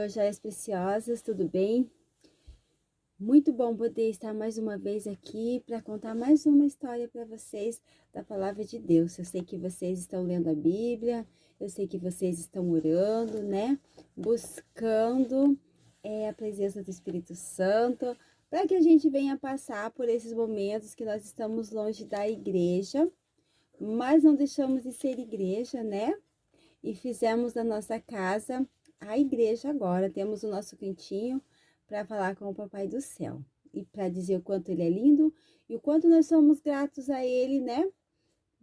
Joias preciosas, tudo bem? Muito bom poder estar mais uma vez aqui para contar mais uma história para vocês da palavra de Deus. Eu sei que vocês estão lendo a Bíblia, eu sei que vocês estão orando, né? Buscando a presença do Espírito Santo, para que a gente venha passar por esses momentos que nós estamos longe da igreja, mas não deixamos de ser igreja, né? E fizemos da nossa casa a igreja agora. Temos o nosso cantinho para falar com o Papai do Céu e para dizer o quanto ele é lindo e o quanto nós somos gratos a ele, né?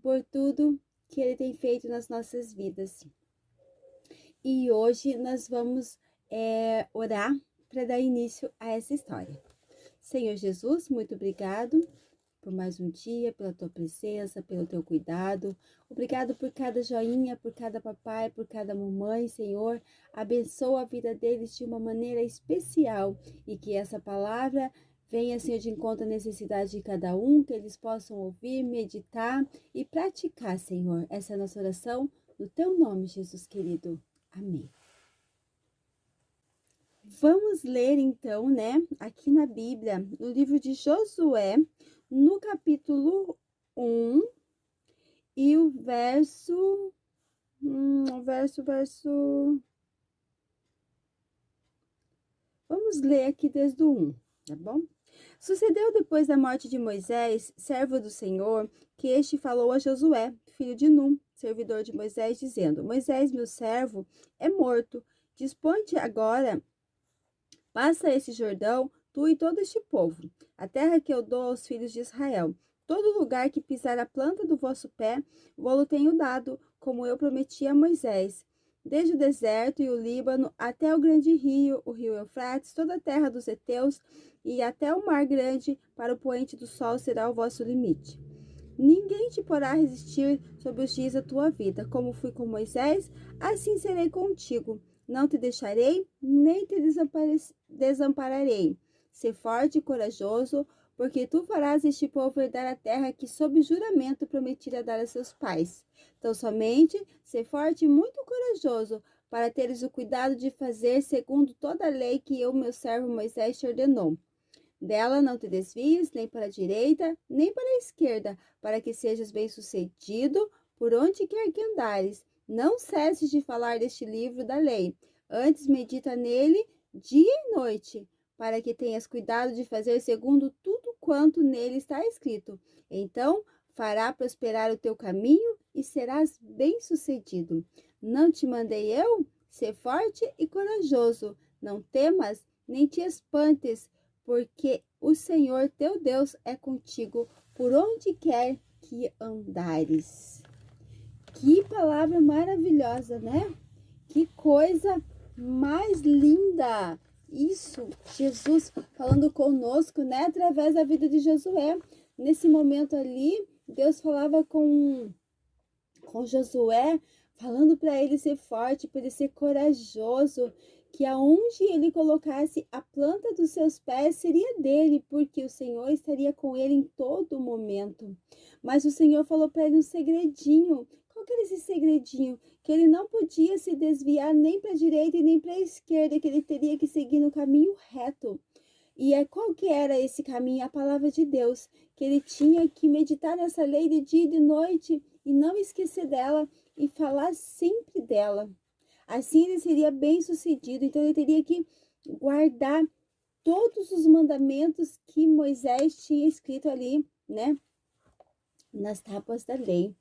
Por tudo que ele tem feito nas nossas vidas. E hoje nós vamos orar para dar início a essa história. Senhor Jesus, muito obrigado por mais um dia, pela tua presença, pelo teu cuidado. Obrigado por cada joinha, por cada papai, por cada mamãe, Senhor. Abençoa a vida deles de uma maneira especial e que essa palavra venha, Senhor, de encontro à necessidade de cada um, que eles possam ouvir, meditar e praticar, Senhor. Essa é a nossa oração no teu nome, Jesus querido. Amém. Vamos ler então, né, aqui na Bíblia, no livro de Josué, no capítulo 1 e o verso. Vamos ler aqui desde o 1, tá bom? Sucedeu depois da morte de Moisés, servo do Senhor, que este falou a Josué, filho de Num, servidor de Moisés, dizendo: Moisés, meu servo, é morto. Dispõe-te agora, passa esse Jordão, tu e todo este povo, a terra que eu dou aos filhos de Israel. Todo lugar que pisar a planta do vosso pé, vou-lo tenho dado, como eu prometi a Moisés. Desde o deserto e o Líbano até o grande rio, o rio Eufrates, toda a terra dos heteus e até o mar grande, para o poente do sol será o vosso limite. Ninguém te porá resistir sobre os dias da tua vida. Como fui com Moisés, assim serei contigo. Não te deixarei, nem te desampararei. Sê forte e corajoso, porque tu farás este povo herdar a terra que, sob juramento, prometi a dar a seus pais. Então, somente sê forte e muito corajoso, para teres o cuidado de fazer segundo toda a lei que eu, meu servo Moisés, te ordenou. Dela não te desvies, nem para a direita, nem para a esquerda, para que sejas bem-sucedido por onde quer que andares. Não cesses de falar deste livro da lei. Antes medita nele dia e noite, para que tenhas cuidado de fazer segundo tudo quanto nele está escrito. Então fará prosperar o teu caminho e serás bem-sucedido. Não te mandei eu? Sê forte e corajoso. Não temas, nem te espantes, porque o Senhor teu Deus é contigo por onde quer que andares. Que palavra maravilhosa, né? Que coisa mais linda! Isso, Jesus falando conosco, né? Através da vida de Josué. Nesse momento ali, Deus falava com Josué, falando para ele ser forte, para ele ser corajoso, que aonde ele colocasse a planta dos seus pés seria dele, porque o Senhor estaria com ele em todo momento. Mas o Senhor falou para ele um segredinho. Qual que era esse segredinho? Que ele não podia se desviar nem para a direita e nem para a esquerda, que ele teria que seguir no caminho reto. E qual que era esse caminho? A palavra de Deus, que ele tinha que meditar nessa lei de dia e de noite e não esquecer dela e falar sempre dela. Assim ele seria bem-sucedido. Então ele teria que guardar todos os mandamentos que Moisés tinha escrito ali, né, nas tábuas da lei.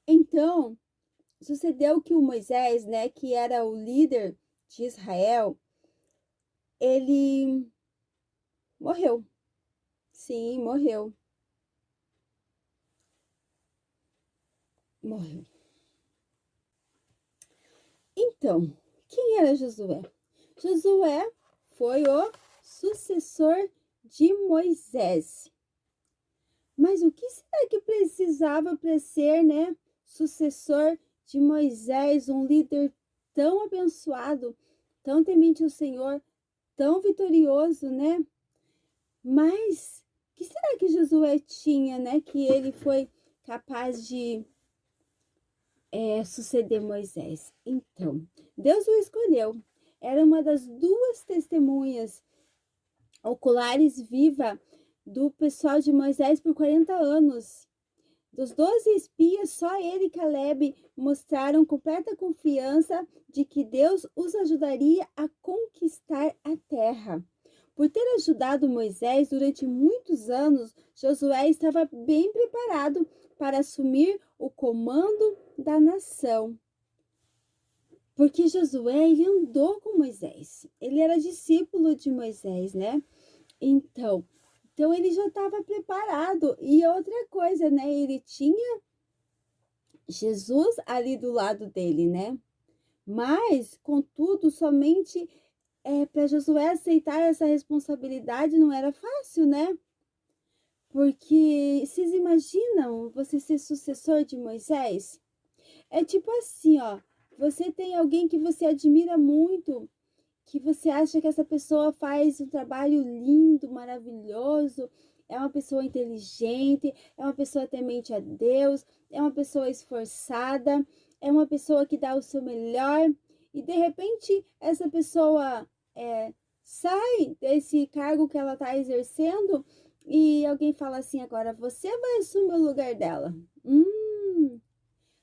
Então, sucedeu que o Moisés, né, que era o líder de Israel, ele morreu. Sim, morreu. Morreu. Então, quem era Josué? Josué foi o sucessor de Moisés. Mas o que será que precisava para ser, né, sucessor de Moisés, um líder tão abençoado, tão temente ao Senhor, tão vitorioso, né? Mas o que será que Josué tinha, né? Que ele foi capaz de suceder Moisés? Então, Deus o escolheu. Era uma das duas testemunhas oculares viva do pessoal de Moisés por 40 anos. Dos 12 espias, só ele e Caleb mostraram completa confiança de que Deus os ajudaria a conquistar a terra. Por ter ajudado Moisés durante muitos anos, Josué estava bem preparado para assumir o comando da nação. Porque Josué, ele andou com Moisés. Ele era discípulo de Moisés, né? Então ele já estava preparado. E outra coisa, né? Ele tinha Jesus ali do lado dele, né? Mas, contudo, somente para Josué aceitar essa responsabilidade não era fácil, né? Porque vocês imaginam você ser sucessor de Moisés? É tipo assim, ó. Você tem alguém que você admira muito, que você acha que essa pessoa faz um trabalho lindo, maravilhoso, é uma pessoa inteligente, é uma pessoa temente a Deus, é uma pessoa esforçada, é uma pessoa que dá o seu melhor, e de repente essa pessoa sai desse cargo que ela está exercendo e alguém fala assim: agora você vai assumir o lugar dela.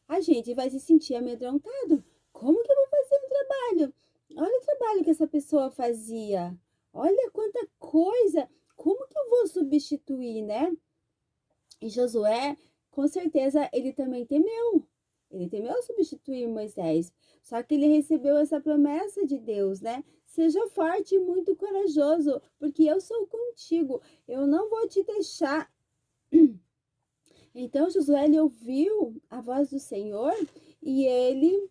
A gente vai se sentir amedrontado. Como que eu vou fazer um trabalho? Olha o trabalho que essa pessoa fazia. Olha quanta coisa. Como que eu vou substituir, né? E Josué, com certeza, ele também temeu. Ele temeu substituir Moisés. Só que ele recebeu essa promessa de Deus, né? Seja forte e muito corajoso, porque eu sou contigo. Eu não vou te deixar. Então Josué, ele ouviu a voz do Senhor e ele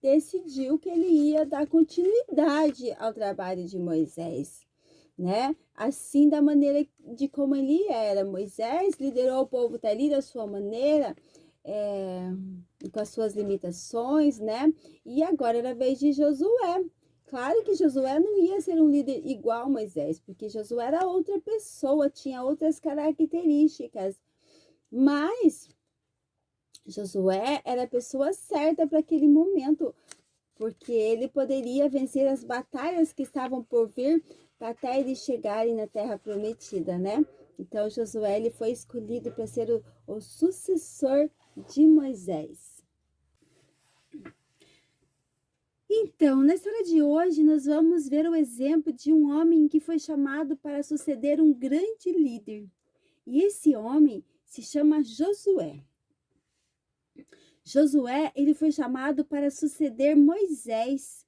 decidiu que ele ia dar continuidade ao trabalho de Moisés, né? Assim, da maneira de como ele era. Moisés liderou o povo ali da sua maneira, com as suas limitações, né? E agora era a vez de Josué. Claro que Josué não ia ser um líder igual a Moisés, porque Josué era outra pessoa, tinha outras características. Mas Josué era a pessoa certa para aquele momento, porque ele poderia vencer as batalhas que estavam por vir até eles chegarem na terra prometida, né? Então Josué, ele foi escolhido para ser o sucessor de Moisés. Então, na história de hoje, nós vamos ver o exemplo de um homem que foi chamado para suceder um grande líder. E esse homem se chama Josué. Josué, ele foi chamado para suceder Moisés.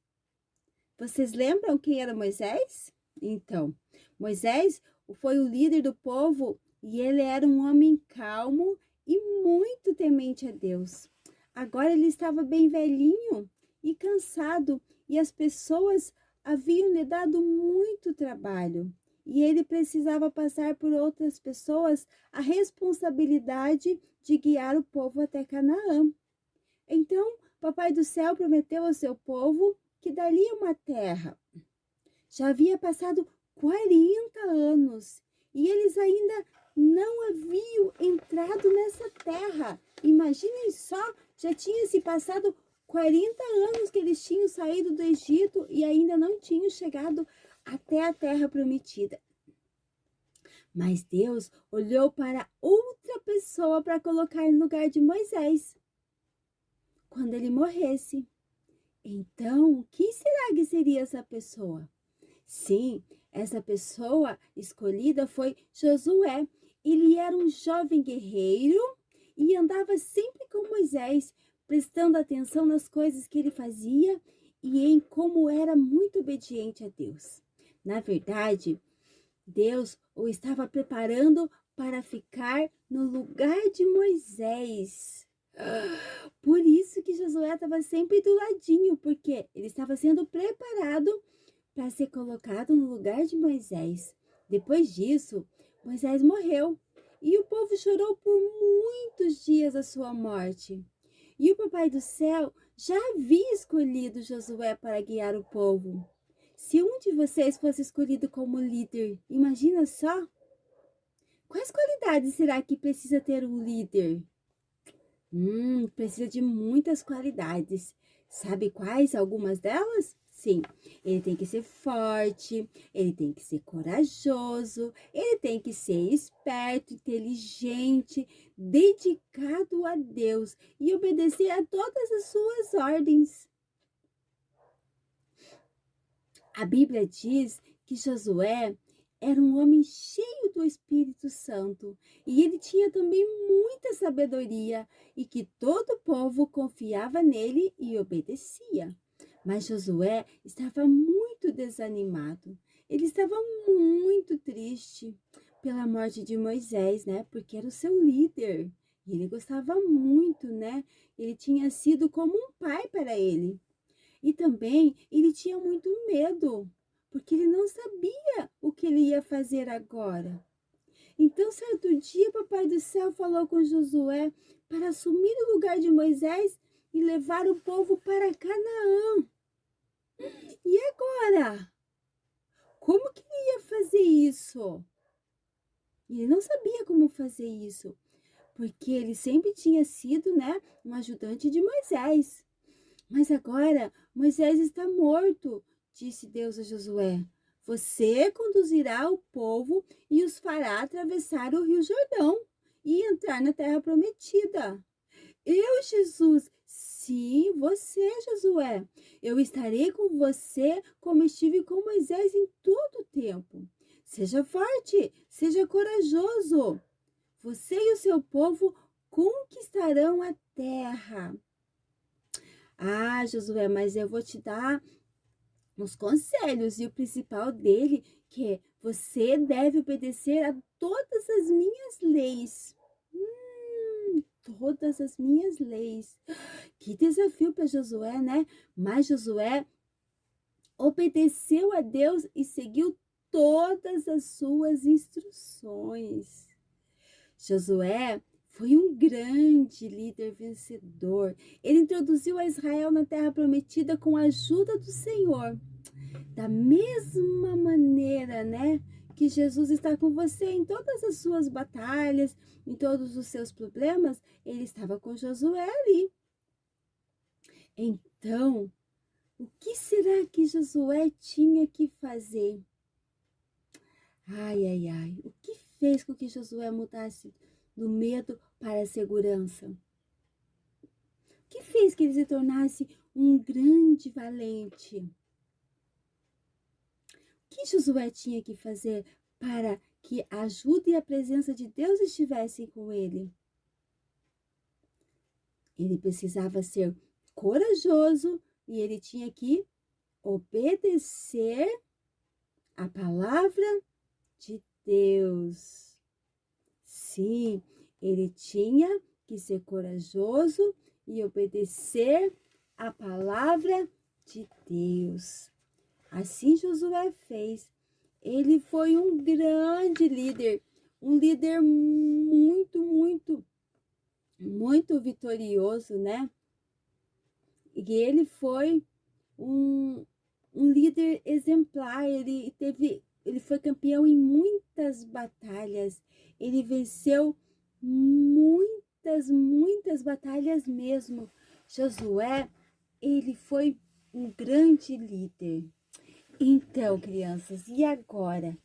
Vocês lembram quem era Moisés? Então, Moisés foi o líder do povo e ele era um homem calmo e muito temente a Deus. Agora ele estava bem velhinho e cansado e as pessoas haviam lhe dado muito trabalho. E ele precisava passar por outras pessoas a responsabilidade de guiar o povo até Canaã. Então, Papai do Céu prometeu ao seu povo que daria uma terra. Já havia passado 40 anos e eles ainda não haviam entrado nessa terra. Imaginem só, já tinha se passado 40 anos que eles tinham saído do Egito e ainda não tinham chegado até a terra prometida. Mas Deus olhou para outra pessoa para colocar no lugar de Moisés quando ele morresse. Então, quem será que seria essa pessoa? Sim, essa pessoa escolhida foi Josué. Ele era um jovem guerreiro e andava sempre com Moisés, prestando atenção nas coisas que ele fazia e em como era muito obediente a Deus. Na verdade, Deus o estava preparando para ficar no lugar de Moisés. Por isso que Josué estava sempre do ladinho, porque ele estava sendo preparado para ser colocado no lugar de Moisés. Depois disso, Moisés morreu e o povo chorou por muitos dias a sua morte. E o Papai do Céu já havia escolhido Josué para guiar o povo. Se um de vocês fosse escolhido como líder, imagina só. Quais qualidades será que precisa ter um líder? Precisa de muitas qualidades. Sabe quais algumas delas? Sim, ele tem que ser forte, ele tem que ser corajoso, ele tem que ser esperto, inteligente, dedicado a Deus e obedecer a todas as suas ordens. A Bíblia diz que Josué era um homem cheio do Espírito Santo e ele tinha também muita sabedoria e que todo o povo confiava nele e obedecia. Mas Josué estava muito desanimado. Ele estava muito triste pela morte de Moisés, né? Porque era o seu líder. E ele gostava muito, né? Ele tinha sido como um pai para ele. E também ele tinha muito medo, porque ele não sabia o que ele ia fazer agora. Então, certo dia, Papai do Céu falou com Josué para assumir o lugar de Moisés e levar o povo para Canaã. E agora? Como que ele ia fazer isso? Ele não sabia como fazer isso, porque ele sempre tinha sido, né, um ajudante de Moisés. Mas agora Moisés está morto, disse Deus a Josué. Você conduzirá o povo e os fará atravessar o rio Jordão e entrar na terra prometida. Eu, Jesus, sim, você, Josué. Eu estarei com você como estive com Moisés em todo o tempo. Seja forte, seja corajoso. Você e o seu povo conquistarão a terra. Ah, Josué, mas eu vou te dar uns conselhos e o principal dele que é você deve obedecer a todas as minhas leis. Todas as minhas leis. Que desafio para Josué, né? Mas Josué obedeceu a Deus e seguiu todas as suas instruções. Josué foi um grande líder vencedor. Ele introduziu a Israel na terra prometida com a ajuda do Senhor. Da mesma maneira, né, que Jesus está com você em todas as suas batalhas, em todos os seus problemas, ele estava com Josué ali. Então, o que será que Josué tinha que fazer? Ai, ai, ai. O que fez com que Josué mudasse do medo para a segurança? O que fez que ele se tornasse um grande valente? O que Josué tinha que fazer para que a ajuda e a presença de Deus estivessem com ele? Ele precisava ser corajoso e ele tinha que obedecer a palavra de Deus. Sim, ele tinha que ser corajoso e obedecer a palavra de Deus. Assim Josué fez. Ele foi um grande líder, um líder muito vitorioso, né? E ele foi um líder exemplar, ele foi campeão em muitas batalhas, ele venceu muitas batalhas mesmo. Josué, ele foi um grande líder. Então, crianças, e agora?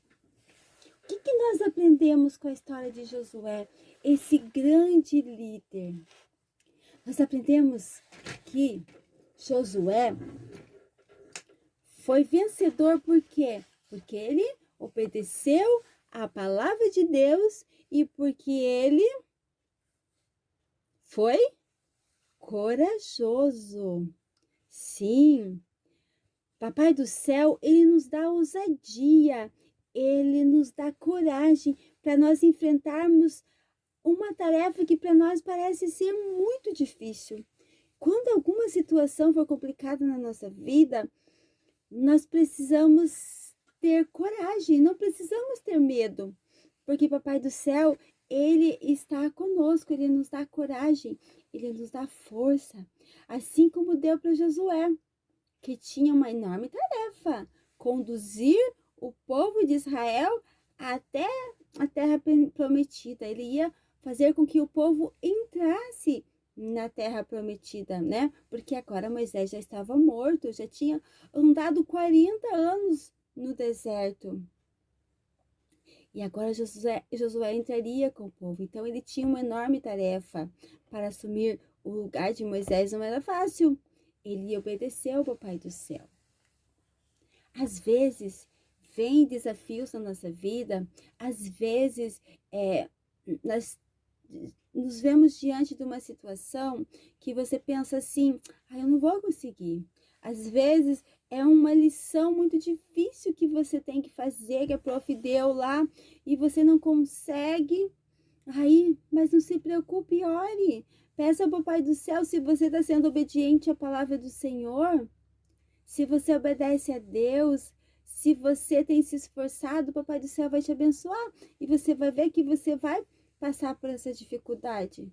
O que nós aprendemos com a história de Josué, esse grande líder? Nós aprendemos que Josué foi vencedor por quê? Porque ele obedeceu a palavra de Deus e porque ele foi corajoso. Sim, Papai do Céu, ele nos dá ousadia, ele nos dá coragem para nós enfrentarmos uma tarefa que para nós parece ser muito difícil. Quando alguma situação for complicada na nossa vida, nós precisamos ter coragem, não precisamos ter medo, porque Papai do Céu, ele está conosco, ele nos dá coragem, ele nos dá força, assim como deu para Josué, que tinha uma enorme tarefa: conduzir o povo de Israel até a terra prometida. Ele ia fazer com que o povo entrasse na terra prometida, né? Porque agora Moisés já estava morto, já tinha andado 40 anos no deserto. E agora Josué entraria com o povo. Então ele tinha uma enorme tarefa para assumir o lugar de Moisés. Não era fácil. Ele obedeceu ao Papai do céu. Às vezes, vem desafios na nossa vida. Às vezes, nós nos vemos diante de uma situação que você pensa assim: eu não vou conseguir. Às vezes é uma lição muito difícil que você tem que fazer, que a prof deu lá, e você não consegue. Mas não se preocupe, ore. Peça ao Papai do céu se você está sendo obediente à palavra do Senhor. Se você obedece a Deus, se você tem se esforçado, o Papai do céu vai te abençoar. E você vai ver que você vai passar por essa dificuldade.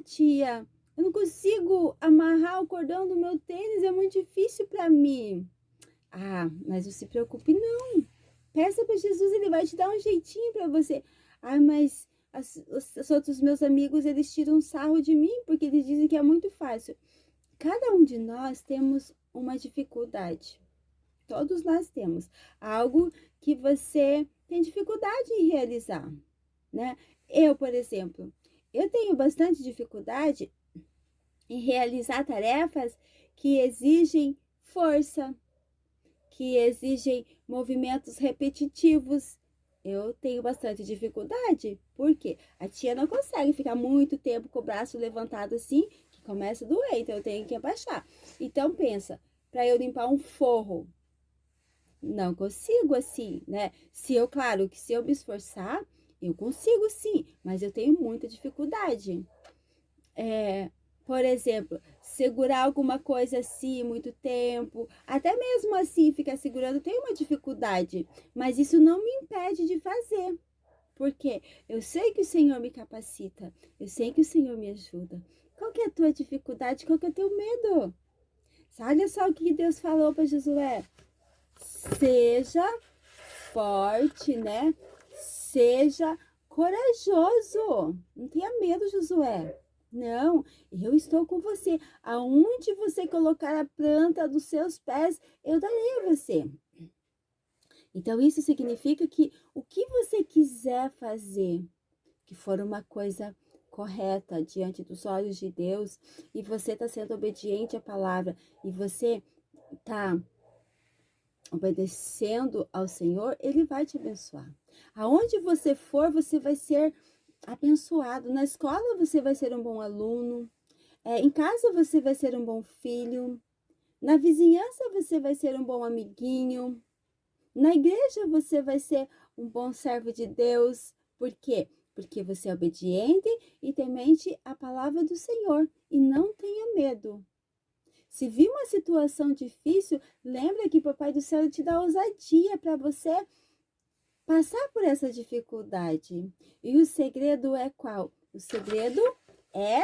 Tia, eu não consigo amarrar o cordão do meu tênis, é muito difícil para mim. Mas não se preocupe não. Peça para Jesus, ele vai te dar um jeitinho para você. Mas os outros meus amigos, eles tiram sarro de mim porque eles dizem que é muito fácil. Cada um de nós temos uma dificuldade. Todos nós temos algo que você tem dificuldade em realizar, né? Eu, por exemplo, eu tenho bastante dificuldade em realizar tarefas que exigem força, que exigem movimentos repetitivos. Eu tenho bastante dificuldade. Por quê? A tia não consegue ficar muito tempo com o braço levantado assim, que começa a doer, então eu tenho que abaixar. Então pensa, para eu limpar um forro, não consigo assim, né? Claro que se eu me esforçar, eu consigo sim, mas eu tenho muita dificuldade. Por exemplo, segurar alguma coisa assim muito tempo, até mesmo assim ficar segurando, eu tenho uma dificuldade, mas isso não me impede de fazer. Porque eu sei que o Senhor me capacita, eu sei que o Senhor me ajuda. Qual que é a tua dificuldade? Qual que é o teu medo? Olha só o que Deus falou para Josué. Seja forte, né? Seja corajoso. Não tenha medo, Josué. Não, eu estou com você. Aonde você colocar a planta dos seus pés, eu darei a você. Então, isso significa que o que você quiser fazer, que for uma coisa correta diante dos olhos de Deus, e você está sendo obediente à palavra, e você está obedecendo ao Senhor, Ele vai te abençoar. Aonde você for, você vai ser abençoado. Na escola, você vai ser um bom aluno. Em casa, você vai ser um bom filho. Na vizinhança, você vai ser um bom amiguinho. Na igreja, você vai ser um bom servo de Deus. Por quê? Porque você é obediente e temente a palavra do Senhor. E não tenha medo. Se vir uma situação difícil, lembra que o Papai do Céu te dá ousadia para você passar por essa dificuldade. E o segredo é qual? O segredo é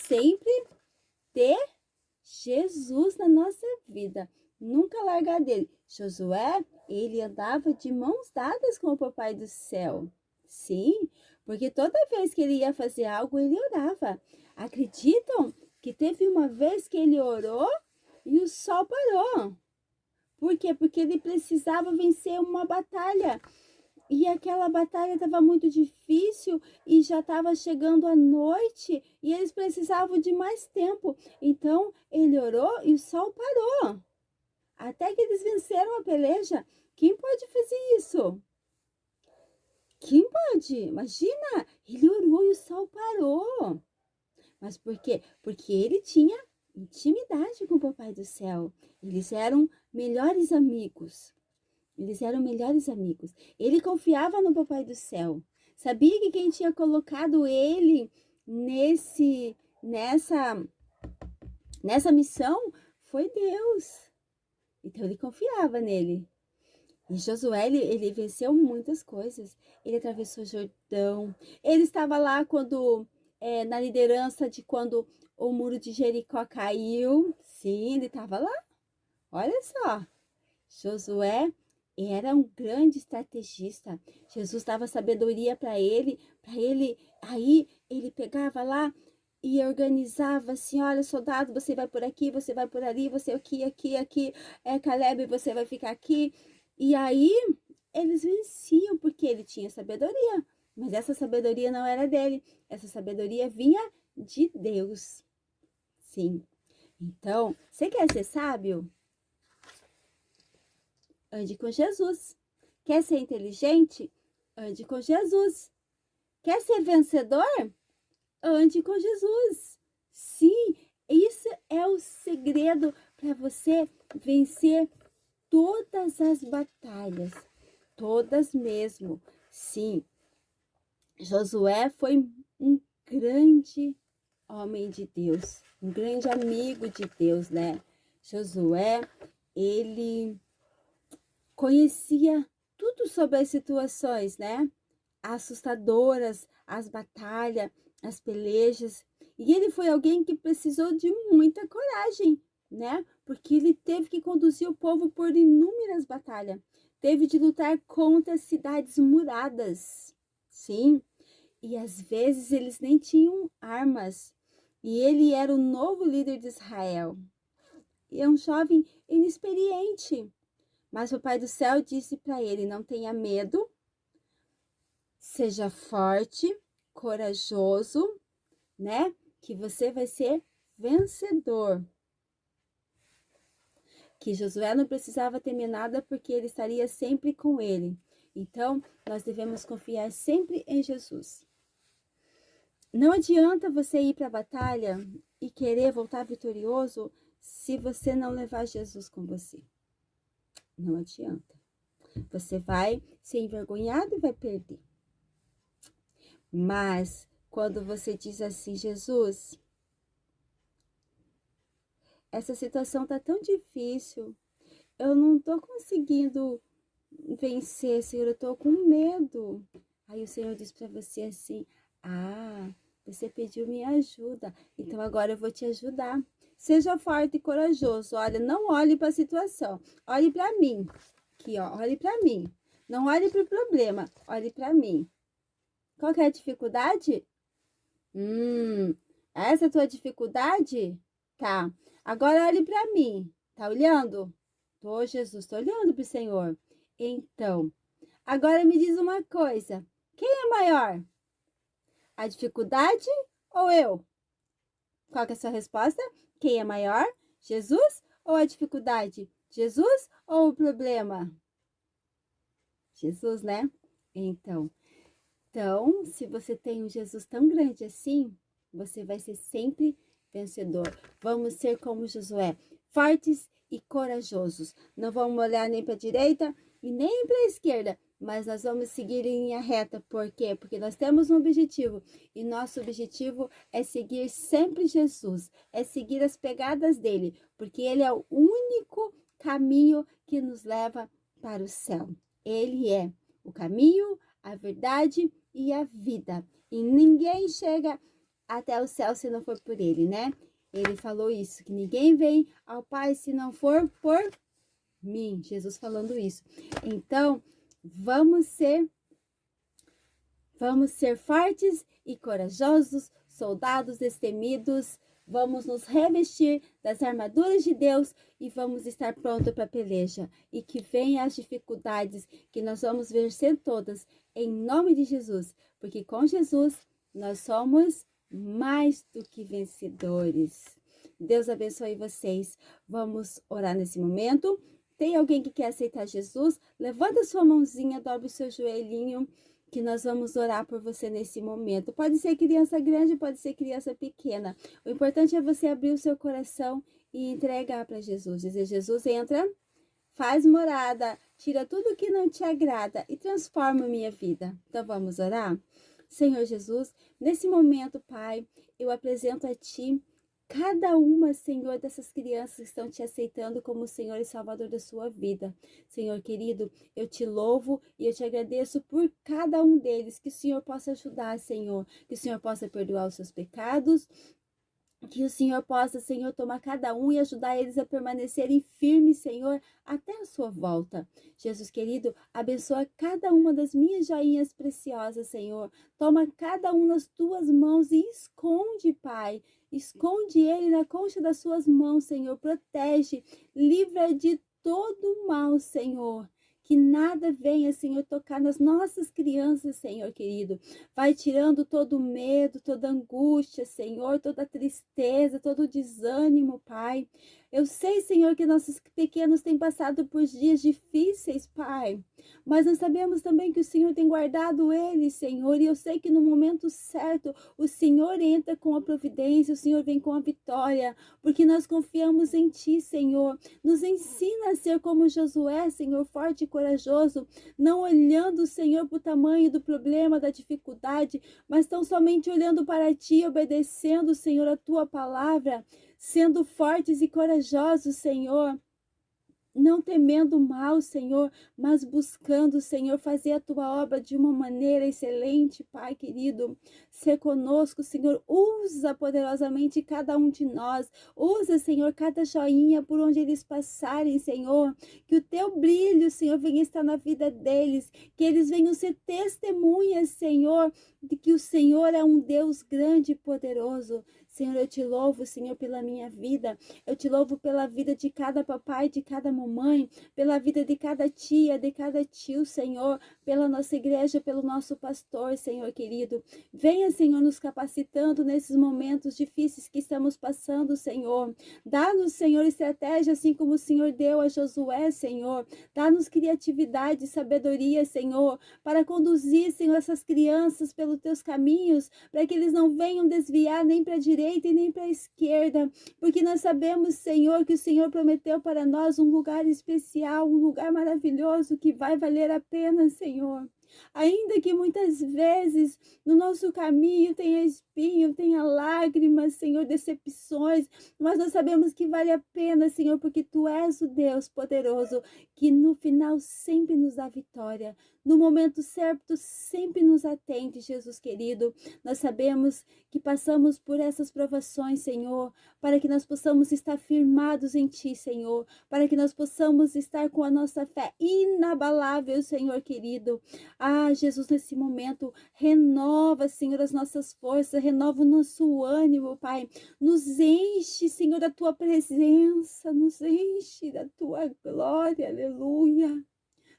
sempre ter Jesus na nossa vida. Nunca largar dele. Josué, ele andava de mãos dadas com o Papai do Céu. Sim, porque toda vez que ele ia fazer algo, ele orava. Acreditam que teve uma vez que ele orou e o sol parou? Por quê? Porque ele precisava vencer uma batalha. E aquela batalha estava muito difícil e já estava chegando a noite e eles precisavam de mais tempo. Então ele orou e o sol parou. Até que eles venceram a peleja. Quem pode fazer isso? Quem pode? Imagina, ele orou e o sol parou. Mas por quê? Porque ele tinha intimidade com o Papai do Céu. Eles eram melhores amigos. Eles eram melhores amigos. Ele confiava no Papai do Céu. Sabia que quem tinha colocado ele nessa missão foi Deus. Então ele confiava nele. E Josué, ele venceu muitas coisas. Ele atravessou o Jordão. Ele estava lá quando na liderança de quando o muro de Jericó caiu. Sim, ele estava lá. Olha só, Josué era um grande estrategista. Jesus dava sabedoria para ele, aí ele pegava lá e organizava assim, olha, soldado, você vai por aqui, você vai por ali, você aqui, Caleb, você vai ficar aqui. E aí eles venciam porque ele tinha sabedoria, mas essa sabedoria não era dele, essa sabedoria vinha de Deus. Sim. Então, você quer ser sábio? Ande com Jesus. Quer ser inteligente? Ande com Jesus. Quer ser vencedor? Ande com Jesus. Sim, isso é o segredo para você vencer todas as batalhas. Todas mesmo. Sim, Josué foi um grande homem de Deus. Um grande amigo de Deus, né? Josué, ele conhecia tudo sobre as situações, né? Assustadoras, as batalhas, as pelejas. E ele foi alguém que precisou de muita coragem, né? Porque ele teve que conduzir o povo por inúmeras batalhas. Teve de lutar contra cidades muradas. Sim. E às vezes eles nem tinham armas. E ele era o novo líder de Israel. E é um jovem inexperiente. Mas o Pai do Céu disse para ele: não tenha medo, seja forte, corajoso, né? Que você vai ser vencedor. Que Josué não precisava temer nada porque ele estaria sempre com ele. Então, nós devemos confiar sempre em Jesus. Não adianta você ir para a batalha e querer voltar vitorioso se você não levar Jesus com você. Não adianta. Você vai ser envergonhado e vai perder. Mas quando você diz assim: Jesus, essa situação tá tão difícil, eu não tô conseguindo vencer, Senhor, eu tô com medo. Aí o Senhor diz para você assim: ah, você pediu minha ajuda, então agora eu vou te ajudar. Seja forte e corajoso. Olha, não olhe para a situação, olhe para mim. Aqui, ó, olhe para mim. Não olhe para o problema, olhe para mim. Qual que é a dificuldade? Essa é a tua dificuldade? Tá. Agora olhe para mim. Tá olhando? Tô, Jesus, tô olhando pro Senhor. Então, agora me diz uma coisa. Quem é maior? A dificuldade ou eu? Qual que é a sua resposta? Quem é maior? Jesus ou a dificuldade? Jesus ou o problema? Jesus, né? Então, se você tem um Jesus tão grande assim, você vai ser sempre vencedor. Vamos ser como Josué, fortes e corajosos. Não vamos olhar nem para a direita e nem para a esquerda, mas nós vamos seguir em linha reta. Por quê? Porque nós temos um objetivo e nosso objetivo é seguir sempre Jesus, é seguir as pegadas dele, porque ele é o único caminho que nos leva para o céu. Ele é o caminho, a verdade e a vida. E ninguém chega até o céu se não for por ele, né? Ele falou isso, que ninguém vem ao Pai se não for por mim. Jesus falando isso. Então, vamos ser fortes e corajosos, soldados destemidos. Vamos nos revestir das armaduras de Deus e vamos estar prontos para a peleja. E que venham as dificuldades, que nós vamos vencer todas, em nome de Jesus. Porque com Jesus, nós somos mais do que vencedores. Deus abençoe vocês. Vamos orar nesse momento. Tem alguém que quer aceitar Jesus? Levanta sua mãozinha, dobre o seu joelhinho, que nós vamos orar por você nesse momento. Pode ser criança grande, pode ser criança pequena. O importante é você abrir o seu coração e entregar para Jesus. Dizer: Jesus, entra, faz morada, tira tudo que não te agrada e transforma a minha vida. Então vamos orar? Senhor Jesus, nesse momento, Pai, eu apresento a Ti cada uma, Senhor, dessas crianças que estão te aceitando como o Senhor e Salvador da sua vida. Senhor querido, eu te louvo e eu te agradeço por cada um deles, que o Senhor possa ajudar, Senhor, que o Senhor possa perdoar os seus pecados, que o Senhor possa, Senhor, tomar cada um e ajudar eles a permanecerem firmes, Senhor, até a sua volta. Jesus querido, abençoa cada uma das minhas joinhas preciosas, Senhor. Toma cada um nas tuas mãos e esconde, Pai. Esconde ele na concha das suas mãos, Senhor. Protege, livra de todo mal, Senhor. Que nada venha, Senhor, tocar nas nossas crianças, Senhor querido. Vai tirando todo medo, toda angústia, Senhor, toda tristeza, todo desânimo, Pai. Eu sei, Senhor, que nossos pequenos têm passado por dias difíceis, Pai. Mas nós sabemos também que o Senhor tem guardado eles, Senhor. E eu sei que no momento certo o Senhor entra com a providência, o Senhor vem com a vitória. Porque nós confiamos em Ti, Senhor. Nos ensina a ser como Josué, Senhor, forte e corajoso. Não olhando, Senhor, para o tamanho do problema, da dificuldade, mas tão somente olhando para Ti, obedecendo, Senhor, a Tua palavra, sendo fortes e corajosos, Senhor. Não temendo mal, Senhor, mas buscando, Senhor, fazer a tua obra de uma maneira excelente, Pai querido. Ser conosco, Senhor, usa poderosamente cada um de nós. Usa, Senhor, cada joinha por onde eles passarem, Senhor. Que o teu brilho, Senhor, venha estar na vida deles. Que eles venham ser testemunhas, Senhor, de que o Senhor é um Deus grande e poderoso. Senhor, eu te louvo, Senhor, pela minha vida. Eu te louvo pela vida de cada papai, de cada mamãe, pela vida de cada tia, de cada tio, Senhor, pela nossa igreja, pelo nosso pastor, Senhor querido. Venha, Senhor, nos capacitando nesses momentos difíceis que estamos passando, Senhor. Dá-nos, Senhor, estratégia, assim como o Senhor deu a Josué, Senhor. Dá-nos criatividade e sabedoria, Senhor, para conduzir, Senhor, essas crianças pelos teus caminhos, para que eles não venham desviar nem para a direita e nem para a esquerda, porque nós sabemos, Senhor, que o Senhor prometeu para nós um lugar especial, um lugar maravilhoso que vai valer a pena, Senhor. Ainda que muitas vezes no nosso caminho tenha espinho, tenha lágrimas, Senhor, decepções, mas nós sabemos que vale a pena, Senhor, porque Tu és o Deus poderoso que no final sempre nos dá vitória. No momento certo, sempre nos atende, Jesus querido. Nós sabemos que passamos por essas provações, Senhor, para que nós possamos estar firmados em Ti, Senhor, para que nós possamos estar com a nossa fé inabalável, Senhor querido. Ah, Jesus, nesse momento, renova, Senhor, as nossas forças, renova o nosso ânimo, Pai. Nos enche, Senhor, da Tua presença, nos enche da Tua glória, aleluia.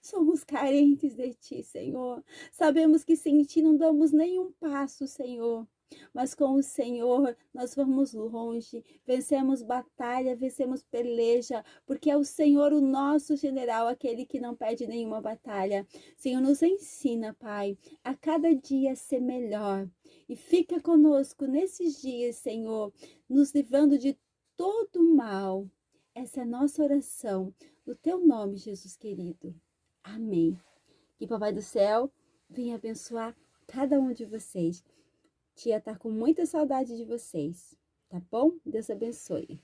Somos carentes de Ti, Senhor. Sabemos que sem Ti não damos nenhum passo, Senhor. Mas com o Senhor nós vamos longe, vencemos batalha, vencemos peleja, porque é o Senhor o nosso general, aquele que não perde nenhuma batalha. Senhor, nos ensina, Pai, a cada dia ser melhor. E fica conosco nesses dias, Senhor, nos livrando de todo mal. Essa é a nossa oração, no Teu nome, Jesus querido. Amém. Que Papai do Céu venha abençoar cada um de vocês. Tia tá com muita saudade de vocês, tá bom? Deus abençoe.